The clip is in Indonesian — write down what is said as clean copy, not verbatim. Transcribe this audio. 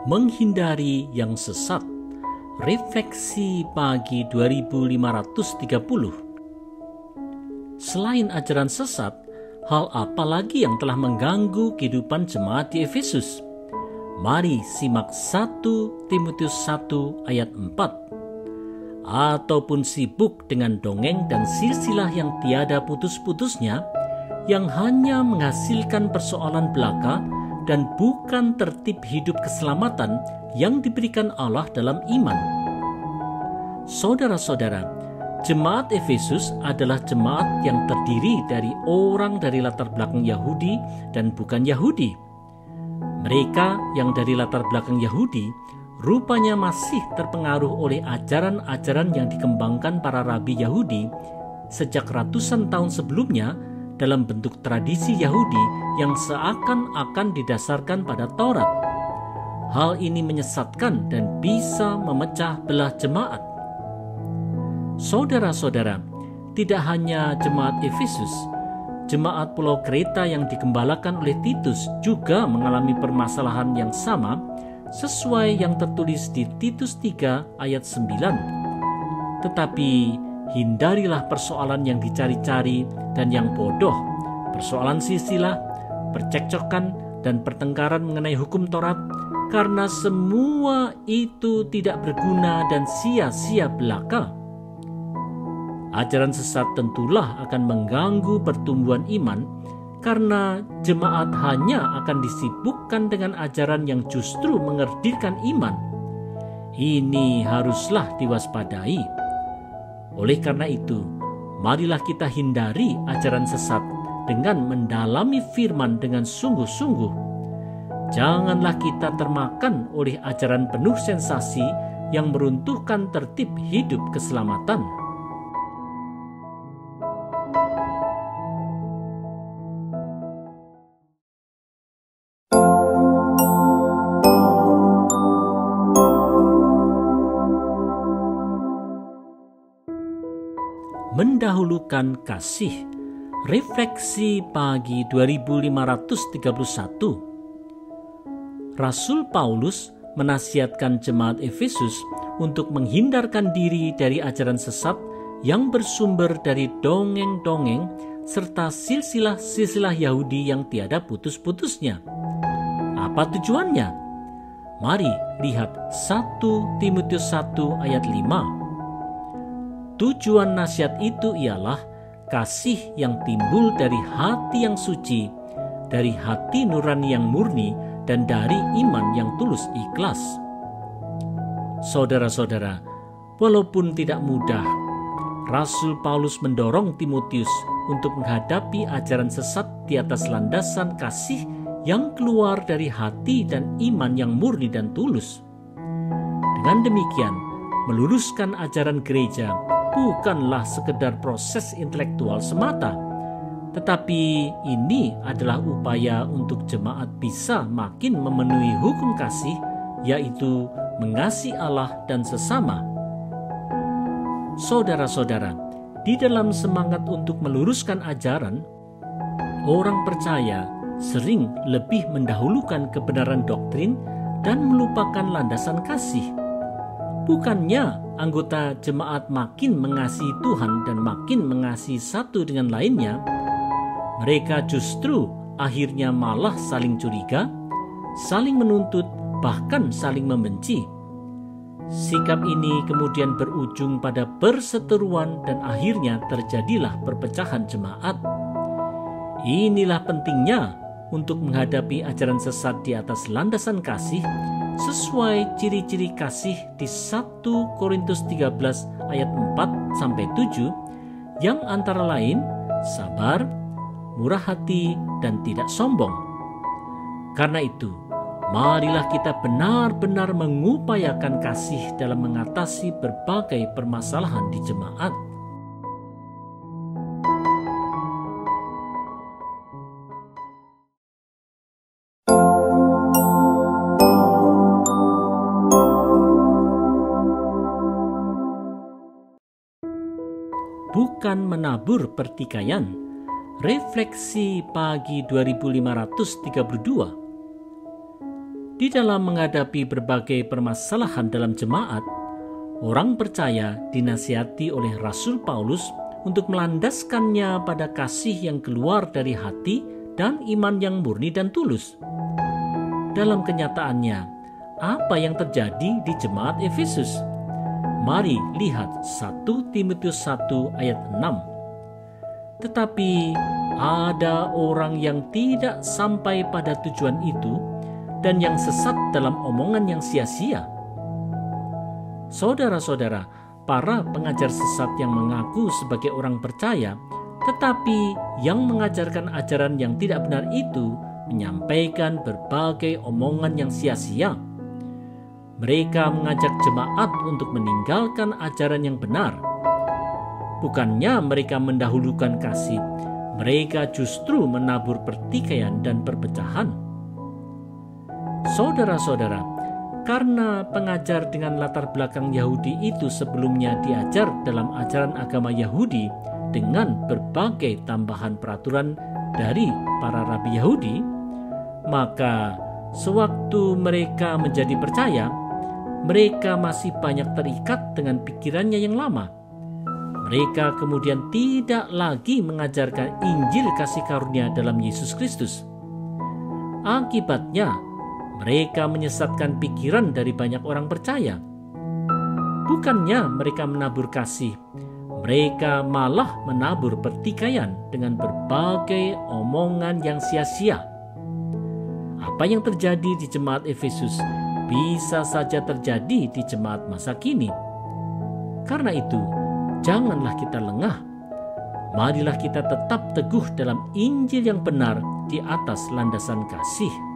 Menghindari yang sesat. Refleksi pagi 2530. Selain ajaran sesat, hal apa lagi yang telah mengganggu kehidupan jemaat di Efesus? Mari simak 1 Timotius 1 ayat 4. Ataupun sibuk dengan dongeng dan silsilah yang tiada putus-putusnya, yang hanya menghasilkan persoalan belaka dan bukan tertib hidup keselamatan yang diberikan Allah dalam iman. Saudara-saudara, jemaat Efesus adalah jemaat yang terdiri dari orang dari latar belakang Yahudi dan bukan Yahudi. Mereka yang dari latar belakang Yahudi rupanya masih terpengaruh oleh ajaran-ajaran yang dikembangkan para rabi Yahudi sejak ratusan tahun sebelumnya dalam bentuk tradisi Yahudi yang seakan-akan didasarkan pada Taurat. Hal ini menyesatkan dan bisa memecah belah jemaat. Saudara-saudara, tidak hanya jemaat Efesus, jemaat Pulau Kreta yang digembalakan oleh Titus juga mengalami permasalahan yang sama sesuai yang tertulis di Titus 3 ayat 9. Tetapi hindarilah persoalan yang dicari-cari dan yang bodoh, persoalan silsilah, percekcokan, dan pertengkaran mengenai hukum Taurat, karena semua itu tidak berguna dan sia-sia belaka. Ajaran sesat tentulah akan mengganggu pertumbuhan iman, karena jemaat hanya akan disibukkan dengan ajaran yang justru mengerdilkan iman. Ini haruslah diwaspadai. Oleh karena itu, marilah kita hindari ajaran sesat dengan mendalami firman dengan sungguh-sungguh. Janganlah kita termakan oleh ajaran penuh sensasi yang meruntuhkan tertib hidup keselamatan. Mendahulukan kasih. Refleksi pagi 2531. Rasul Paulus menasihatkan jemaat Efesus untuk menghindarkan diri dari ajaran sesat yang bersumber dari dongeng-dongeng serta silsilah-silsilah Yahudi yang tiada putus-putusnya. Apa tujuannya? Mari lihat 1 Timotius 1 ayat 5. Tujuan nasihat itu ialah kasih yang timbul dari hati yang suci, dari hati nurani yang murni, dan dari iman yang tulus ikhlas. Saudara-saudara, walaupun tidak mudah, Rasul Paulus mendorong Timotius untuk menghadapi ajaran sesat di atas landasan kasih yang keluar dari hati dan iman yang murni dan tulus. Dengan demikian, meluruskan ajaran gereja bukanlah sekedar proses intelektual semata, tetapi ini adalah upaya untuk jemaat bisa makin memenuhi hukum kasih, yaitu mengasihi Allah dan sesama. Saudara-saudara, di dalam semangat untuk meluruskan ajaran, orang percaya sering lebih mendahulukan kebenaran doktrin dan melupakan landasan kasih. Bukannya anggota jemaat makin mengasihi Tuhan dan makin mengasihi satu dengan lainnya, mereka justru akhirnya malah saling curiga, saling menuntut, bahkan saling membenci. Sikap ini kemudian berujung pada perseteruan dan akhirnya terjadilah perpecahan jemaat. Inilah pentingnya untuk menghadapi ajaran sesat di atas landasan kasih sesuai ciri-ciri kasih di 1 Korintus 13 ayat 4-7 yang antara lain sabar, murah hati, dan tidak sombong. Karena itu, marilah kita benar-benar mengupayakan kasih dalam mengatasi berbagai permasalahan di jemaat. Bukan menabur pertikaian. Refleksi pagi 2532. Di dalam menghadapi berbagai permasalahan dalam jemaat, orang percaya dinasihati oleh Rasul Paulus untuk melandaskannya pada kasih yang keluar dari hati dan iman yang murni dan tulus. Dalam kenyataannya, apa yang terjadi di jemaat Efesus? Mari lihat 1 Timotius 1 ayat 6. Tetapi ada orang yang tidak sampai pada tujuan itu dan yang sesat dalam omongan yang sia-sia. Saudara-saudara, para pengajar sesat yang mengaku sebagai orang percaya, tetapi yang mengajarkan ajaran yang tidak benar itu menyampaikan berbagai omongan yang sia-sia. Mereka mengajak jemaat untuk meninggalkan ajaran yang benar. Bukannya mereka mendahulukan kasih, mereka justru menabur pertikaian dan perpecahan. Saudara-saudara, karena pengajar dengan latar belakang Yahudi itu sebelumnya diajar dalam ajaran agama Yahudi dengan berbagai tambahan peraturan dari para rabi Yahudi, maka sewaktu mereka menjadi percaya, mereka masih banyak terikat dengan pikirannya yang lama. Mereka kemudian tidak lagi mengajarkan Injil kasih karunia dalam Yesus Kristus. Akibatnya, mereka menyesatkan pikiran dari banyak orang percaya. Bukannya mereka menabur kasih, mereka malah menabur pertikaian dengan berbagai omongan yang sia-sia. Apa yang terjadi di jemaat Efesus bisa saja terjadi di jemaat masa kini. Karena itu, janganlah kita lengah. Marilah kita tetap teguh dalam Injil yang benar di atas landasan kasih.